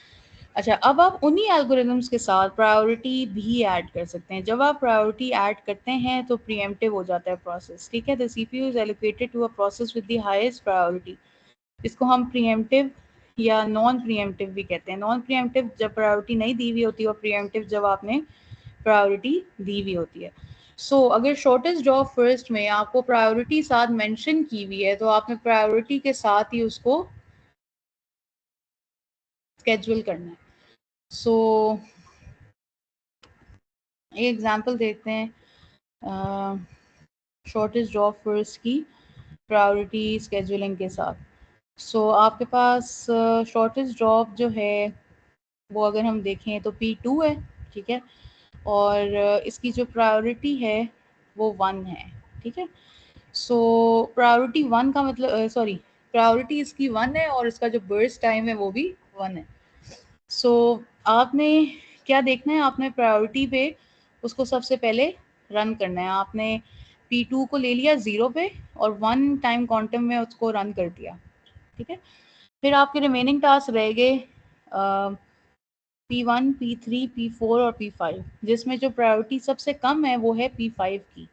अच्छा, अब आप उन्हीं एल्गोरिथम्स के साथ प्रायोरिटी भी ऐड कर सकते हैं। जब आप प्रायोरिटी ऐड करते हैं तो प्रीएम्प्टिव हो जाता है प्रोसेस, ठीक है। The CPU is allocated to a process with the highest priority, इसको हम प्रीएम्प्टिव या नॉन प्रीएम्प्टिव भी कहते हैं। नॉन प्रीएम्प्टिव जब प्रायोरिटी नहीं दी हुई होती और प्रीएम्प्टिव जब आपने प्रायोरिटी दी हुई होती है। सो अगर शॉर्टेस्ट जॉब फर्स्ट में आपको प्रायोरिटी साथ मेंशन की हुई है तो आपने प्रायोरिटी के साथ ही उसको स्केड्यूल करना है। सो एक एग्जांपल देखते हैं शॉर्टेस्ट जॉब फर्स्ट की प्रायोरिटी स्केड्यूलिंग के साथ। सो आपके पास शॉर्टेस्ट जॉब जो है वो अगर हम देखें तो P2 है, ठीक है, और इसकी जो प्रायोरिटी है वो 1 है, ठीक है। सो प्रायोरिटी 1 का मतलब सॉरी प्रायोरिटी इसकी 1 है और इसका जो बर्स्ट टाइम है वो भी 1 है। सो आपने क्या देखना है, आपने प्रायोरिटी पे उसको सबसे पहले रन करना है। आपने P2 को ले लिया 0 पे और 1 टाइम क्वांटम में उसको रन कर दिया, ठीक है। फिर आपके रिमेनिंग टास्क रह गए P1, P3, P4 और P5, जिसमें जो प्रायोरिटी सबसे कम है वो है P5 की।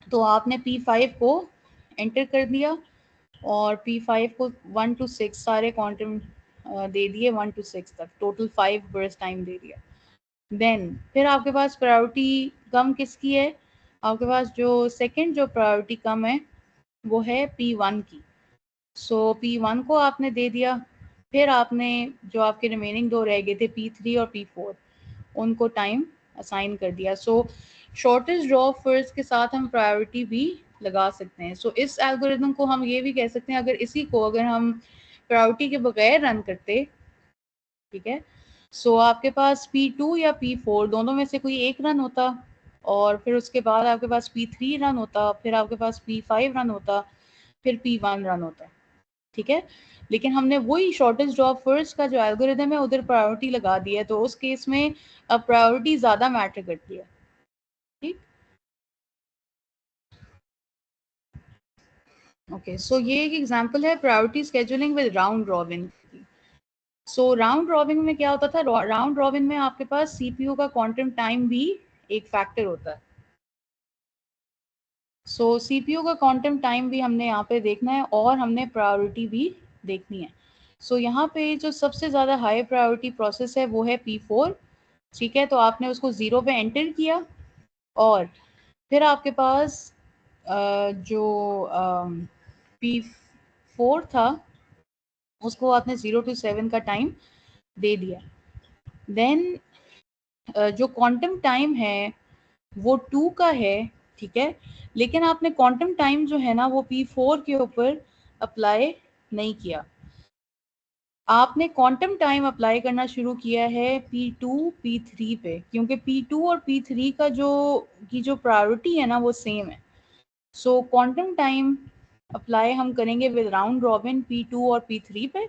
तो आपने P5 को एंटर कर दिया और P5 को 1 to 6 सारे क्वांटम दे दिए, 1 to 6 तक टोटल 5 बर्स्ट टाइम दे दिया। देन फिर आपके पास प्रायोरिटी कम किसकी है, आपके पास जो सेकंड जो प्रायोरिटी कम है वो है P1 की। सो P1 को आपने दे दिया फिर आपने जो आपके रिमेनिंग दो रह गए थे P3 और P4 उनको टाइम असाइन कर दिया। सो शॉर्टेस्ट ड्रॉ फर्स्ट के साथ हम प्रायोरिटी भी लगा सकते हैं। सो इस एल्गोरिथम को हम ये भी कह सकते हैं, अगर हम प्रायोरिटी के बगैर रन करते, ठीक है, सो आपके पास P2 या P4 दोनों में से कोई एक रन होता, और फिर उसके बाद आपके पास P3 रन होता, फिर आपके पास P5 रन होता, फिर P1 रन होता, ठीक है। लेकिन हमने वही शॉर्टेस्ट ड्रॉप फर्स्ट का जो एल्गोरिथम है उधर प्रायोरिटी लगा दी है, तो उस केस में अब प्रायोरिटी ज्यादा मैटर करती है, ठीक। ओके, सो ये एक एग्जांपल है priority scheduling with round robin. So round robin में क्या होता था, राउंड रॉबिन में आपके पास सीपीयू का क्वांटम टाइम भी एक फैक्टर होता है। सो सीपीयू का क्वांटम टाइम भी हमने यहाँ पे देखना है और हमने प्रायोरिटी भी देखनी है। सो यहाँ पे जो सबसे ज़्यादा हाई प्रायोरिटी प्रोसेस है वो है P4, ठीक है। तो आपने उसको 0 पे एंटर किया और फिर आपके पास जो P4 था उसको आपने 0 to 7 का टाइम दे दिया। देन जो क्वांटम टाइम है वो 2 का है, ठीक है। लेकिन आपने क्वांटम टाइम जो है ना वो P4 के ऊपर अप्लाई नहीं किया, आपने क्वांटम टाइम अप्लाई करना शुरू किया है P2 P3 पे, क्योंकि P2 और P3 का जो प्रायोरिटी है ना वो सेम है। सो क्वांटम टाइम अप्लाई हम करेंगे विद राउंड रॉबिन P2 और P3 पे।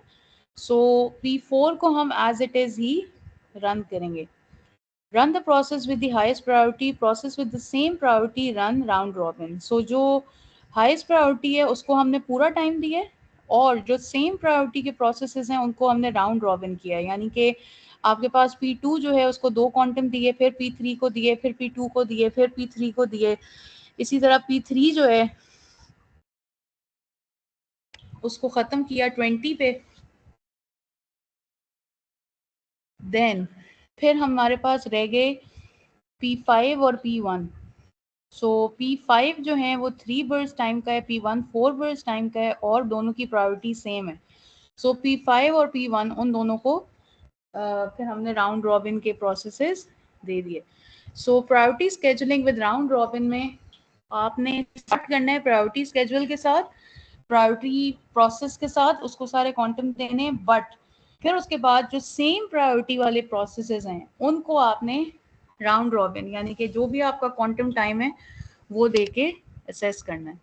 सो P4 को हम एज इट इज ही रन करेंगे। Run the process with the highest priority, process with the same priority, run round robin. So जो highest priority है उसको हमने पूरा टाइम दिया है, और जो सेम प्रायोरिटी के प्रोसेसेस हैं उनको हमने राउंड रॉबिन किया है। यानी कि आपके पास P2 जो है उसको 2 क्वांटम दिए, फिर P3 को दिए, फिर P2 को दिए, फिर P3 को दिए। इसी तरह P3 जो है उसको ख़त्म किया 20 पे। देन फिर हमारे पास रह गए P5 और P1। सो P5 जो है वो 3 बर्स्ट टाइम का है, P1 4 बर्स्ट टाइम का है, और दोनों की प्रायोरिटी सेम है। सो P5 और P1 उन दोनों को फिर हमने राउंड रॉबिन के प्रोसेसेस दे दिए। So priority scheduling with round robin में आपने स्टार्ट करना है प्रायोरिटी स्केजुअल के साथ, प्रायोरिटी प्रोसेस के साथ, उसको सारे क्वांटम देने, बट फिर उसके बाद जो सेम प्रायोरिटी वाले प्रोसेसेस हैं उनको आपने राउंड रॉबिन यानी कि जो भी आपका क्वांटम टाइम है वो देके असेस करना है।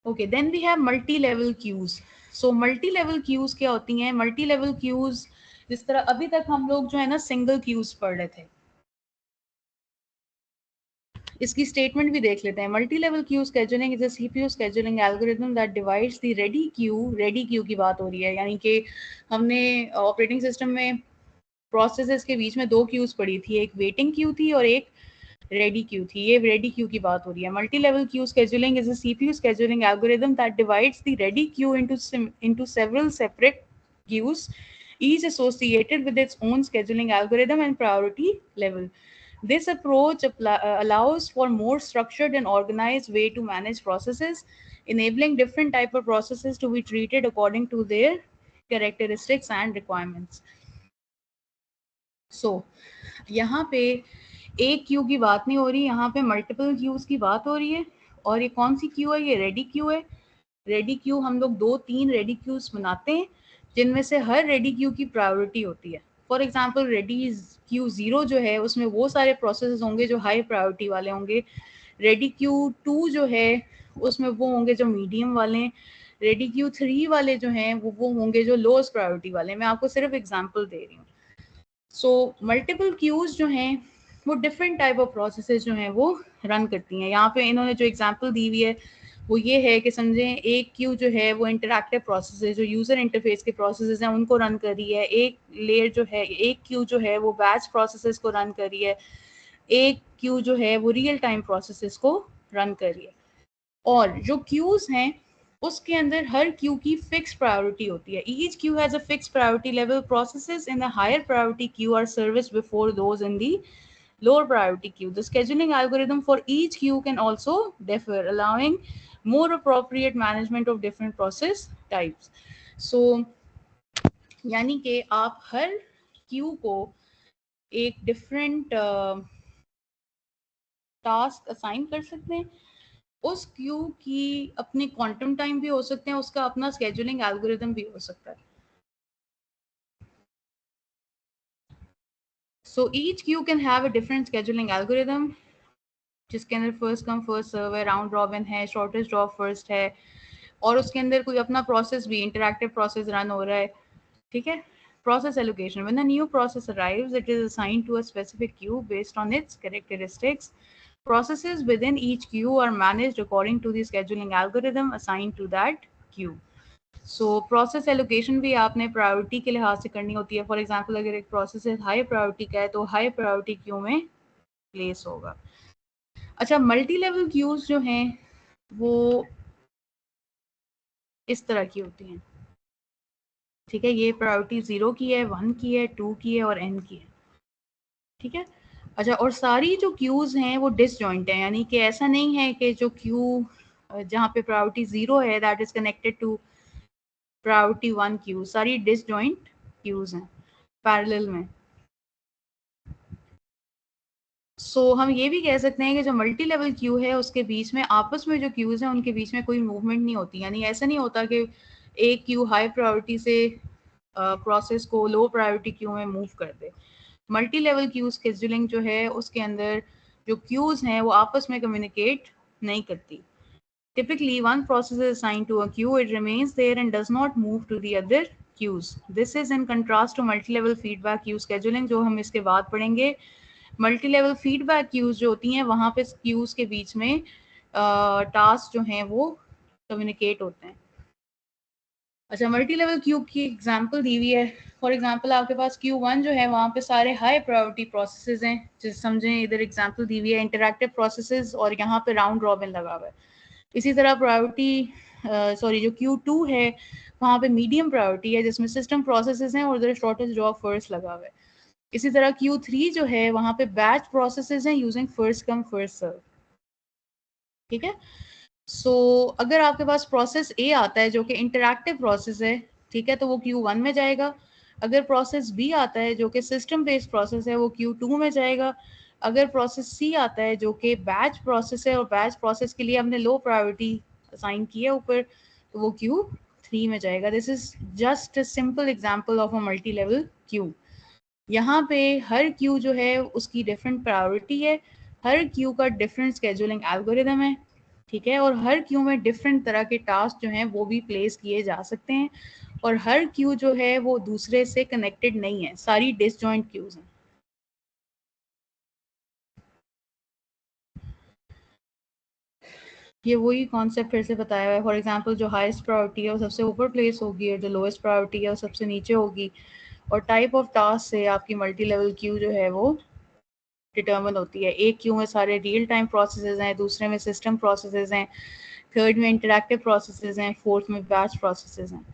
Okay, then we have multi level queues. So multi level queues क्या होती हैं? मल्टी लेवल क्यूज, जिस तरह अभी तक हम लोग जो है ना सिंगल क्यूज पढ़ रहे थे, इसकी स्टेटमेंट भी देख लेते हैं। Multi level Q scheduling is a CPU scheduling algorithm that divides the ready Q की बात हो रही है, यानी कि हमने ऑपरेटिंग सिस्टम में प्रोसेसेस के बीच में दो क्यूज पड़ी थी, एक वेटिंग क्यू थी और एक रेडी क्यू थी। ये रेडी क्यू की बात हो रही है। Multi level Q scheduling is a CPU scheduling algorithm that divides the ready Q into several separate queues, each associated with its own scheduling algorithm and priority level. This approach allows for more structured and organized way to manage processes, enabling different type of processes to be treated according to their characteristics and requirements. So, यहाँ पे एक क्यू की बात नहीं हो रही, यहाँ पे मल्टीपल क्यूज की बात हो रही है। और ये कौन सी क्यू है? ये रेडी क्यू है। रेडी क्यू हम लोग 2-3 रेडी क्यूज बनाते हैं जिनमें से हर रेडी क्यू की प्रायोरिटी होती है। फॉर एग्जांपल रेडी क्यू 0 जो है उसमें वो सारे प्रोसेस होंगे जो हाई प्रायोरिटी वाले होंगे। रेडी क्यू 2 जो है उसमें वो होंगे जो मीडियम वाले हैं। रेडी क्यू 3 वाले जो हैं वो होंगे जो लोएस्ट प्रायोरिटी वाले। मैं आपको सिर्फ एग्जांपल दे रही हूँ। सो मल्टीपल क्यूज जो हैं वो डिफरेंट टाइप ऑफ प्रोसेसेस जो हैं वो रन करती हैं। यहाँ पे इन्होंने जो एग्जांपल दी हुई है वो ये है कि समझें एक क्यू जो है वो इंटरैक्टिव प्रोसेस जो यूजर इंटरफेस के प्रोसेस हैं उनको रन कर रही है। एक लेयर जो है, एक क्यू जो है वो बैच प्रोसेसेस को रन कर रही है। एक क्यू जो है वो रियल टाइम प्रोसेसेस को रन कर रही है। और जो क्यूज हैं उसके अंदर हर क्यू की फिक्स प्रायोरिटी होती है। Each queue has a fix priority level. Processes in the higher priority queue are serviced before those in the lower priority queue. The scheduling algorithm for each queue can also differ, allowing more appropriate management of different process types. So यानी कि आप हर क्यू को एक डिफरेंट टास्क असाइन कर सकते हैं। उस क्यू की अपने क्वांटम टाइम भी हो सकते हैं, उसका अपना स्केजुलिंग एल्गोरिदम भी हो सकता है। So each Q can have a different scheduling algorithm, जिसके अंदर फर्स्ट कम फर्स्ट सर्व है, राउंड रॉबिन है, शॉर्टेस्ट ड्रॉप फर्स्ट है, और उसके अंदर कोई अपना प्रोसेस भी, इंटरैक्टिव प्रोसेस रन हो रहा है। ठीक है। Process allocation. When a new process arrives, it is assigned to a specific queue based on its characteristics. Processes within each queue are managed according to the scheduling algorithm assigned to that queue. So process allocation भी आपने प्रायोरिटी के लिहाज से करनी होती है। फॉर एग्जाम्पल अगर एक प्रोसेस हाई प्रायोरिटी का है तो हाई प्रायोरिटी क्यू में प्लेस होगा। अच्छा, मल्टी लेवल क्यूज जो हैं वो इस तरह की होती हैं। ठीक है, ये प्रायोरिटी 0 की है, 1 की है, 2 की है और n की है। ठीक है। अच्छा, और सारी जो क्यूज हैं वो डिसजॉइंट है, यानी कि ऐसा नहीं है कि जो क्यू जहाँ पे प्रायोरिटी 0 है that is connected to priority 1 queue, सारी डिसजॉइंट क्यूज हैं पैरेलल में। सो हम ये भी कह सकते हैं कि जो मल्टी लेवल क्यू है उसके बीच में आपस में जो क्यूज हैं उनके बीच में कोई मूवमेंट नहीं होती, यानी ऐसा नहीं होता कि एक क्यू हाई प्रायोरिटी से प्रोसेस को लो प्रायोरिटी क्यू में मूव कर दे। मल्टी लेवल क्यू स्केड्यूलिंग जो है उसके अंदर जो क्यूज हैं वो आपस में कम्युनिकेट नहीं करती। Typically, one process is assigned to a queue, it remains there and does not move to the other queues. This is in contrast to multi-level feedback queue scheduling, जो हम इसके बाद पढ़ेंगे। मल्टी-लेवल फीडबैक क्यूज जो होती हैं वहाँ पे क्यूज के बीच में टास्क जो हैं वो कम्युनिकेट होते हैं। अच्छा, मल्टी लेवल क्यू की एग्जांपल दी हुई है। फॉर एग्जांपल आपके पास Q1 जो है वहाँ पे सारे हाई प्रायोरिटी प्रोसेसेस हैं, जैसे समझें इधर एग्जांपल दी हुई है इंटरैक्टिव प्रोसेसेस, और यहाँ पे राउंड रॉबिन लगा हुआ है। इसी तरह जो Q2 है वहाँ पे मीडियम प्रायोरिटी है जिसमें सिस्टम प्रोसेसेस हैं और उधर शॉर्टेस्ट जॉब फर्स्ट लगा हुआ है। इसी तरह Q3 जो है वहाँ पे बैच प्रोसेसेस हैं using first come first serve. ठीक है। सो अगर आपके पास प्रोसेस ए आता है जो कि इंटरैक्टिव प्रोसेस है, ठीक है, तो वो Q1 में जाएगा। अगर प्रोसेस बी आता है जो कि सिस्टम बेस्ड प्रोसेस है वो Q2 में जाएगा। अगर प्रोसेस सी आता है जो कि बैच प्रोसेस है और बैच प्रोसेस के लिए हमने लो प्रायोरिटी असाइन की है ऊपर, तो वो Q3 में जाएगा। This is just a simple example of a multi level Q. यहाँ पे हर क्यू जो है उसकी डिफरेंट प्रायोरिटी है, हर क्यू का डिफरेंट स्केजुलिंग एल्गोरिदम है। ठीक है, और हर क्यू में डिफरेंट तरह के टास्क जो हैं वो भी प्लेस किए जा सकते हैं, और हर क्यू जो है वो दूसरे से कनेक्टेड नहीं है, सारी डिसजॉइंट क्यूज हैं। ये वही कॉन्सेप्ट फिर से बताया हुआ है। फॉर एग्जांपल जो हाईएस्ट प्रायोरिटी है वो सबसे ऊपर प्लेस होगी और जो लोएस्ट प्रायोरिटी है वो सबसे नीचे होगी, और टाइप ऑफ टास्क से आपकी मल्टी लेवल क्यू जो है वो डिटर्मिन होती है। एक क्यू में सारे रियल टाइम प्रोसेसेस हैं, दूसरे में सिस्टम प्रोसेसेस हैं, थर्ड में इंटरैक्टिव प्रोसेसेस हैं, फोर्थ में बैच प्रोसेसेस हैं।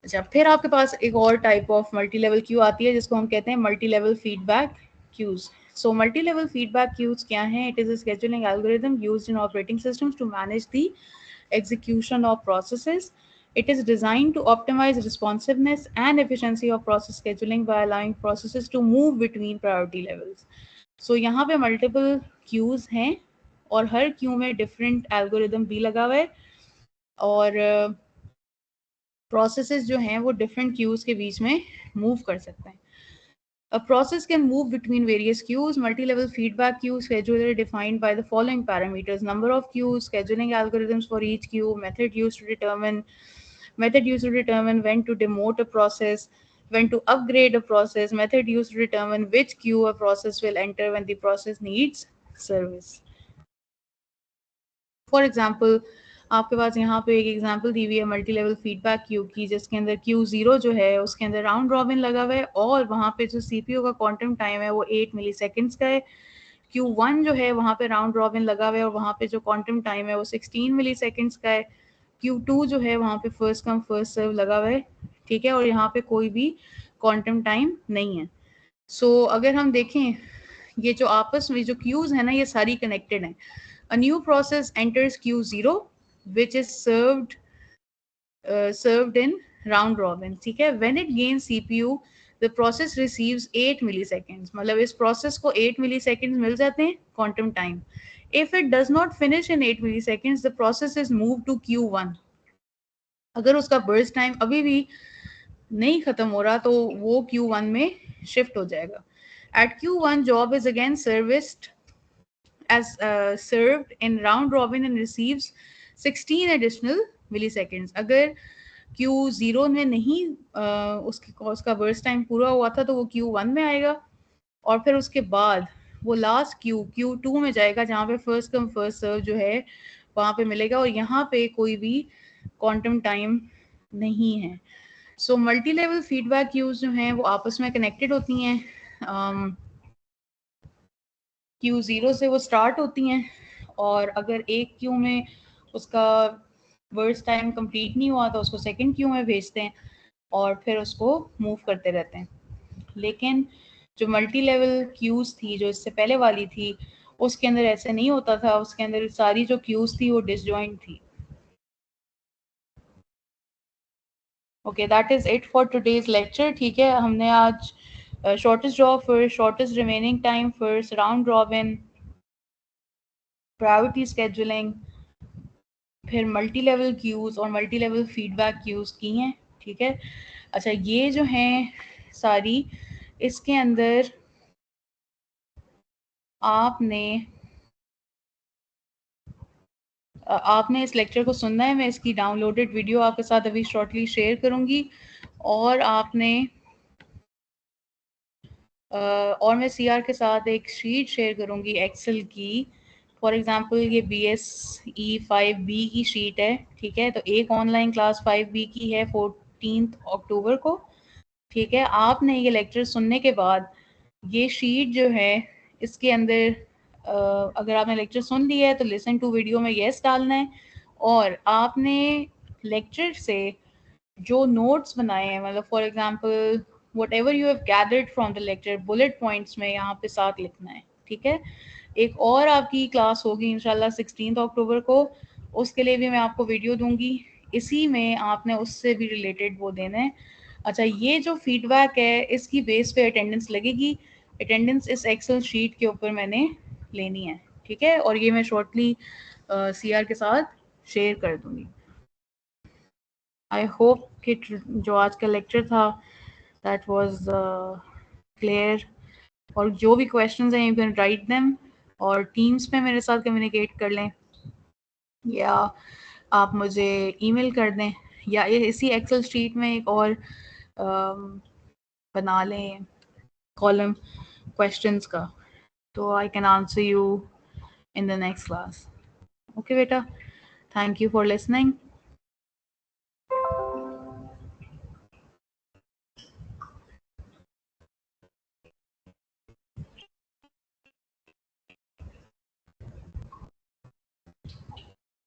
अच्छा, फिर आपके पास एक और type of multi level queue आती है जिसको हम कहते हैं multi level feedback queues. So multi level feedback queues क्या हैं? It is a scheduling algorithm used in operating systems to manage the execution of processes. It is designed to optimize responsiveness and efficiency of process scheduling by allowing processes to move between priority levels. So यहाँ पे मल्टीपल क्यूज हैं और हर क्यू में डिफरेंट एल्गोरिदम भी लगा हुआ है, और प्रोसेसेस जो हैं वो डिफरेंट क्यूज के बीच में मूव कर सकते हैं। A process can move between various queues. Multi-level feedback queue scheduler defined by the following parameters: number of queues, scheduling algorithms for each queue, method used to determine when to demote a process, when to upgrade a process, method used to determine which queue a process will enter when the process needs service. For example आपके पास यहाँ पे एक एग्जाम्पल दी हुई है मल्टी लेवल फीडबैक क्यू की, जिसके अंदर Q0 जो है उसके अंदर राउंड रॉबिन लगा हुआ है और वहाँ पे जो CPU का क्वांटम टाइम है वो 8 मिली सेकेंड्स का है। Q1 जो है वहाँ पे राउंड रॉबिन लगा हुआ है और वहाँ पे जो क्वांटम टाइम है वो 16 मिली सेकेंड्स का है। Q2 जो है वहाँ पे फर्स्ट कम फर्स्ट सर्व लगा हुआ है। ठीक है, और यहाँ पे कोई भी क्वांटम टाइम नहीं है। सो अगर हम देखें ये जो आपस में जो क्यूज है ना ये सारी कनेक्टेड हैं। A new process enters Q0 which is served in round robin, ठीक है। When it gain CPU the process receives 8 milliseconds, मतलब इस प्रोसेस को 8 मिलीसेकंड्स मिल जाते हैं quantum time. If it does not finish in 8 milliseconds the process is move to Q1। अगर उसका बर्स्ट टाइम अभी भी नहीं खत्म हो रहा तो वो Q1 में शिफ्ट हो जाएगा। At Q1 job is again serviced as served in round robin and receives 16 additional milliseconds। अगर Q0 में नहीं उसका बर्स्ट टाइम पूरा हुआ था तो वो Q1 में आएगा, और फिर उसके बाद वो लास्ट Q2 में जाएगा जहाँ पे फर्स्ट कम फर्स्ट सर्व जो है वहाँ पे मिलेगा, और यहाँ पे कोई भी क्वांटम टाइम नहीं है। So multi level feedback queues जो हैं वो आपस में कनेक्टेड होती हैं। Q0 से वो स्टार्ट होती हैं, और अगर एक क्यू में उसका वर्स्ट टाइम कंप्लीट नहीं हुआ तो उसको सेकंड क्यू में भेजते हैं और फिर उसको मूव करते रहते हैं। लेकिन जो मल्टी लेवल क्यूज थी जो इससे पहले वाली थी उसके अंदर ऐसे नहीं होता था, उसके अंदर सारी जो क्यूज थी वो डिसजॉइंट थी। Okay, that is it for today's lecture. ठीक है, हमने आज shortest job first, shortest remaining time first, round robin, priority scheduling, फिर मल्टी लेवल क्यूज और मल्टी लेवल फीडबैक क्यूज की हैं। ठीक है, अच्छा ये जो हैं सारी, इसके अंदर आपने इस लेक्चर को सुनना है। मैं इसकी डाउनलोडेड वीडियो आपके साथ अभी शॉर्टली शेयर करूंगी, और आपने और मैं सीआर के साथ एक शीट शेयर करूंगी एक्सेल की। फॉर एग्जांपल ये BSE 5B की शीट है। ठीक है, तो एक ऑनलाइन क्लास 5B की है 14 अक्टूबर को। ठीक है, आपने ये लेक्चर सुनने के बाद ये शीट जो है इसके अंदर अगर आपने लेक्चर सुन लिया है तो लिसन टू वीडियो में यस डालना है, और आपने लेक्चर से जो नोट्स बनाए हैं, मतलब for example what ever you have gathered from the lecture bullet points में यहाँ पे साथ लिखना है। ठीक है, एक और आपकी क्लास होगी इंशाल्लाह 16 अक्टूबर को, उसके लिए भी मैं आपको वीडियो दूंगी। इसी में आपने उससे भी रिलेटेड वो देना है। अच्छा, ये जो फीडबैक है इसकी बेस पे अटेंडेंस लगेगी। अटेंडेंस इस एक्सेल शीट के ऊपर मैंने लेनी है। ठीक है, और ये मैं शॉर्टली सीआर के साथ शेयर कर दूंगी। आई होप कि जो आज का लेक्चर था दैट वाज क्लियर, और जो भी क्वेश्चंस हैं यू कैन राइट देम, और टीम्स में मेरे साथ कम्युनिकेट कर लें, या आप मुझे ईमेल कर दें, या इसी एक्सेल शीट में एक और बना लें कॉलम क्वेश्चंस का, तो I can answer you in the next class. Okay, beta. Thank you for listening.